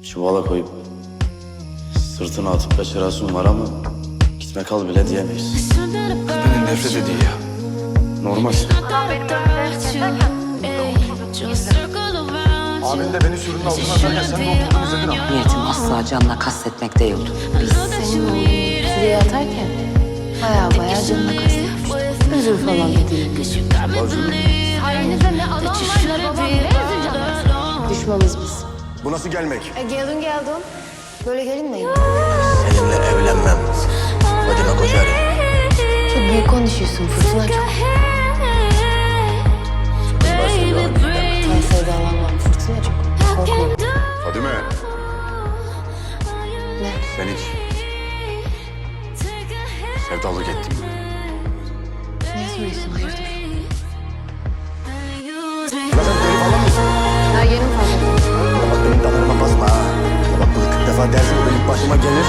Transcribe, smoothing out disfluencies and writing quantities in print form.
çuvala koyup sırtına atıp kaçırasın var ama gitme kal bile diyemeyiz. Kız beni nefret ediyor ya. Normal. Abin de beni sürünün altına atarken sen de oturduğunu izledin ama. Niyetim asla canına kastetmek değildi. Biz senin oğlunu sürüye atarken baya canına kastetmiştik. Özür falan da değil. Sayenizde ne adam var ne babam ne üzüleceğim. Düşmanız biz. Bu nasıl gelmek? Geldin. Böyle gelinmeyin. Seninle evlenmem. Fadime Koçarı. Çok büyük konuşuyorsun Fırtına çok. Tan sevdalanmam Fırtına çok. Korkuyorum. Fadime. Ne? Sen hiç sevdalık ettin mi? Ne soruyorsun hayırdır? Ya sen deli falan mısın? Ha yeni mi fark ettin? Bak benim damarıma basma ha. Bak bu 40 defa dersin o benim başıma gelir.